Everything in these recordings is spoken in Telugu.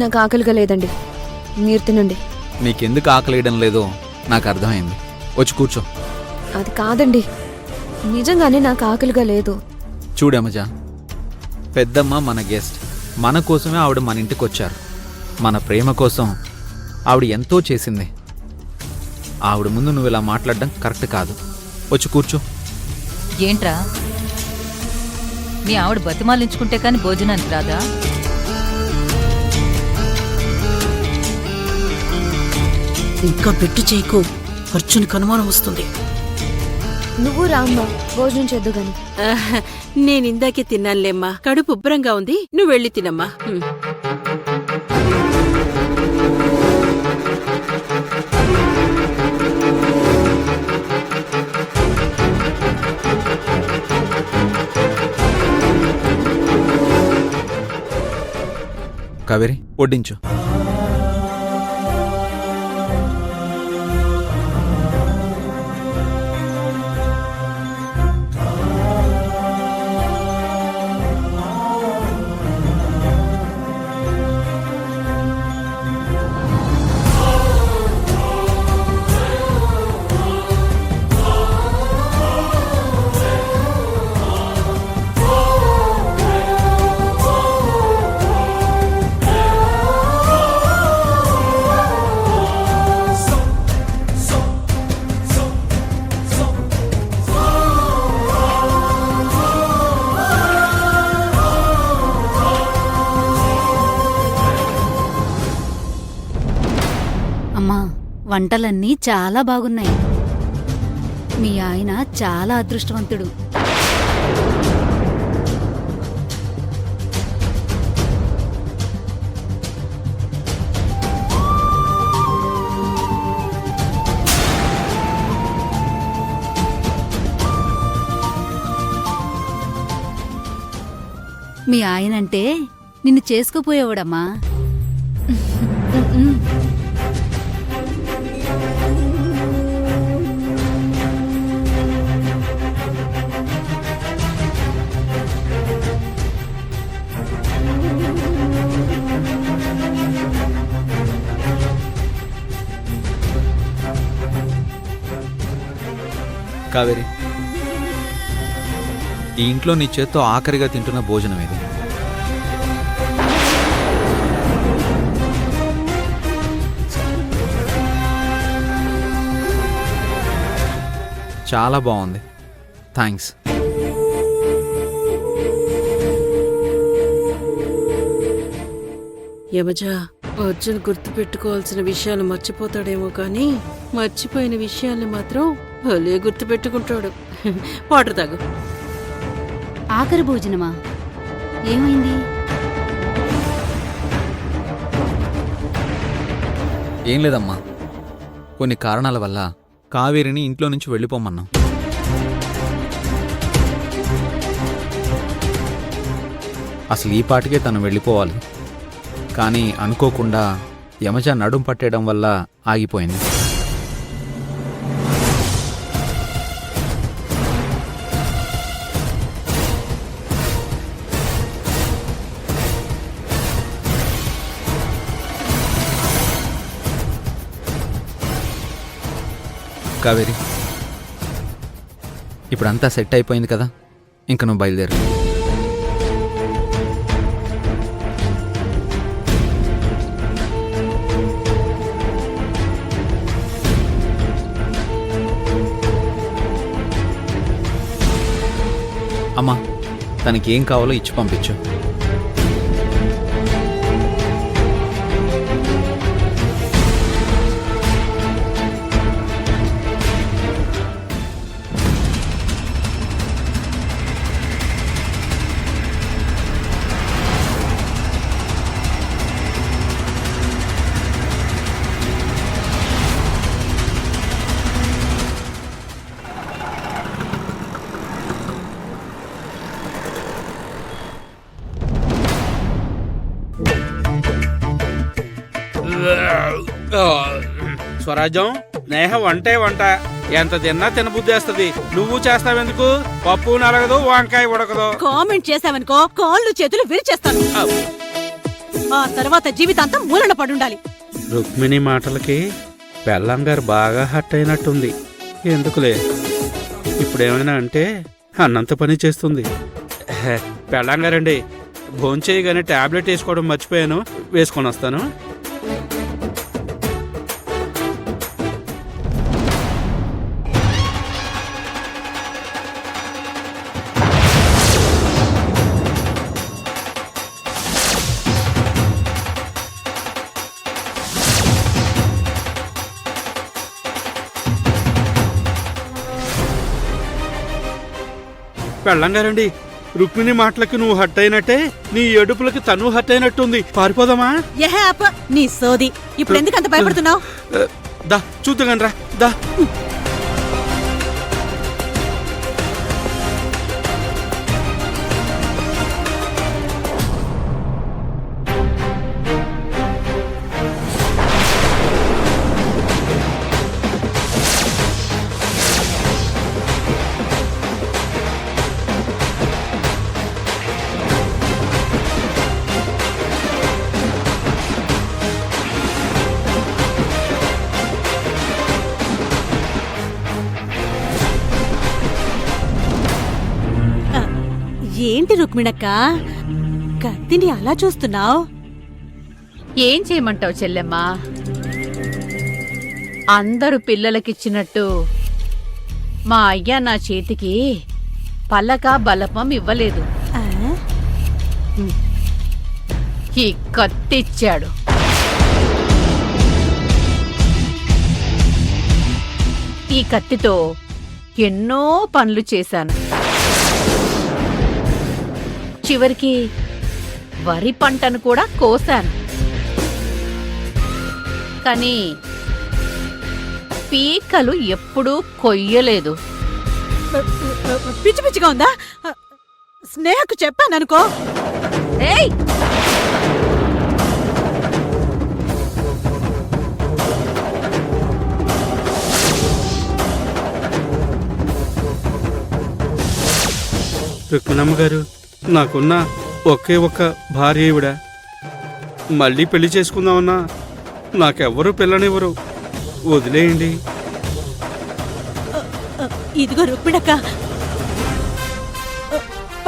నాకు ఆకలిగా లేదండి, మీరు తినండి. నీకెందుకు ఆకలేయడం లేదో నాకు అర్థమైంది. వచ్చి కూర్చో. అది కాదండి, నిజంగానే నాకు ఆకలిగా లేదు. చూడమజ, పెద్దమ్మ మన గెస్ట్. మన కోసమే ఆవిడ మన ఇంటికి వచ్చారు. మన ప్రేమ కోసం ఆవిడ ఎంతో చేసింది. ఆవిడ ముందు నువ్వు ఇలా మాట్లాడడం కరెక్ట్ కాదు. వచ్చి కూర్చో. ఏంట్రా, మీ ఆవిడ బతిమాలించుకుంటే కానీ భోజనానికి రాదా? ఇంకా పెట్టు చేయకు, అర్జున్కి అనుమానం వస్తుంది. నువ్వు రామ్మా, భోజనం చేద్దు గాని. నేనిందాకే తిన్నానులేమ్మా, కడుపు ఉబ్బరంగా ఉంది, నువ్వు వెళ్ళి తినమ్మా. కావేరి, వడ్డించు. అమ్మా, వంటలన్నీ చాలా బాగున్నాయి. మీ ఆయన చాలా అదృష్టవంతుడు. మీ ఆయనంటే నిన్ను చేసుకుపోయేవాడమ్మా. కావేరి, ఈ ఇంట్లో నీ చేత్తో ఆఖరిగా తింటున్న భోజనం ఇది. చాలా బాగుంది, థ్యాంక్స్. యమజా, అర్జున్ గుర్తుపెట్టుకోవాల్సిన విషయాలు మర్చిపోతాడేమో కానీ మర్చిపోయిన విషయాల్ని మాత్రం భలే గుర్తుపెట్టుకుంటాడు. వాటర్ తాగు. ఆఖరి భోజనమా? ఏమైంది? ఏం లేదమ్మా, కొన్ని కారణాల వల్ల కావేరిని ఇంట్లో నుంచి వెళ్ళిపోమన్నాం. అసలు ఈ పాటికే తను వెళ్ళిపోవాలి, కానీ అనుకోకుండా యమజ నడుం పట్టేయడం వల్ల ఆగిపోయింది. కావేరి, ఇప్పుడంతా సెట్ అయిపోయింది కదా, ఇంక నువ్వు బయలుదేరు. అమ్మా, తనకి ఏం కావాలో ఇచ్చి పంపించు. స్వరాజ్యం, స్నేహ వంటే వంట, ఎంత తిన్నా తినబుద్ధేస్తది. నువ్వు చేస్తావెందుకు? పప్పు నలగదు, వంకాయ ఉడకదు. కామెంట్ చేసావనుకో కాళ్ళు చేతులు విరిచేస్తాను. ఆ తర్వాత జీవితాంతం మూలన పడుండాలి. రుక్మిణి మాటలకి పెళ్ళంగారు బాగా హట్ అయినట్టుంది. ఎందుకులే, ఇప్పుడేమైనా అంటే అన్నంత పని చేస్తుంది. పెళ్ళంగారండి, భోంచేయగానే టాబ్లెట్ వేసుకోవడం మర్చిపోయాను, వేసుకొని వస్తాను. పెళ్ళంగారండి, రుక్మిణి మాటలకి నువ్వు హట్ అయినట్టే నీ ఏడుపులకి తను హట్ అయినట్టుంది. పారిపోదామా? ఏహే అప్ప నీ సోది. ఇప్పుడు ఎందుకు అంత భయపడుతున్నావు? దా చూద్దాం రా, దా. ఏంటి రుక్మిణక్క, కత్తిని అలా చూస్తున్నావు? ఏం చేయమంటావు చెల్లెమ్మా? అందరూ పిల్లలకిచ్చినట్టు మా అయ్య నా చేతికి పలక బలపం ఇవ్వలేదు. ఈ కత్తిచ్చాడు. ఈ కత్తితో ఎన్నో పనులు చేశాను. చివరికి వరి పంటను కూడా కోశాను. కానీ పీకలు ఎప్పుడూ కొయ్యలేదు. పిచ్చి పిచ్చిగా ఉందా? స్నేహకు చెప్పాననుకో. ఏయ్! రుక్మిణమ్మ గారు, నాకున్న ఒకే ఒక్క భార్య ఈవిడ. మళ్ళీ పెళ్లి చేసుకుందామన్నా నాకెవ్వరూ పిల్లనివ్వరు. వదిలేయండి. ఇదిగో రుక్మిణక్క,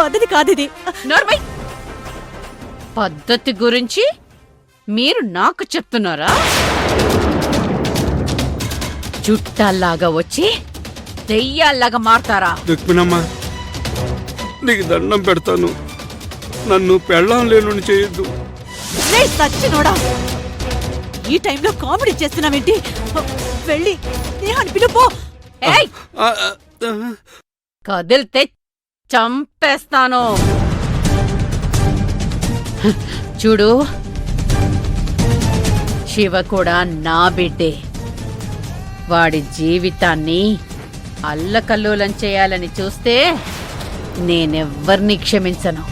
పద్ధతి కాదిది. నోర్మై! పద్ధతి గురించి మీరు నాకు చెప్తున్నారా? చుట్టాల్లాగా వచ్చి దెయ్యాల్లాగా మారతారా? రుక్మిణమ్మ, నీకు దండం పెడతాను, నన్ను పెళ్ళాం లేను చేయొద్దు. సచ్చినోడా, ఈ టైంలో కామెడీ చేస్తున్నావేంటి? వెళ్ళి స్నేహాన్ని పిలుపో. ఏయ్! కదిలితే చంపేస్తాను. చూడు, శివ కూడా నా బిడ్డే. వాడి జీవితాన్ని అల్లకల్లోలం చేయాలని చూస్తే నేనెవ్వర్ని క్షమించను.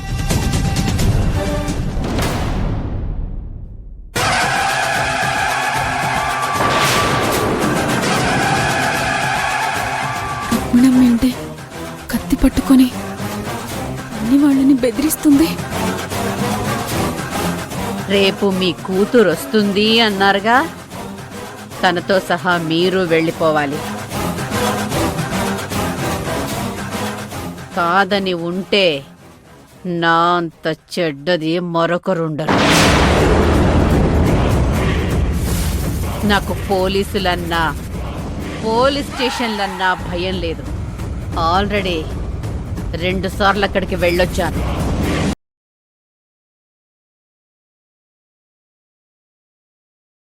ఏంటి కత్తి పట్టుకొని అన్ని వాళ్ళని బెదిరిస్తుంది? రేపు మీ కూతురు వస్తుంది అన్నారుగా, తనతో సహా మీరు వెళ్ళిపోవాలి. కాదని ఉంటే నా అంత చెడ్డది మరొకరుండరు. నాకు పోలీసులన్నా పోలీస్ స్టేషన్లన్నా భయం లేదు. ఆల్రెడీ 2 సార్లు అక్కడికి వెళ్ళొచ్చాను.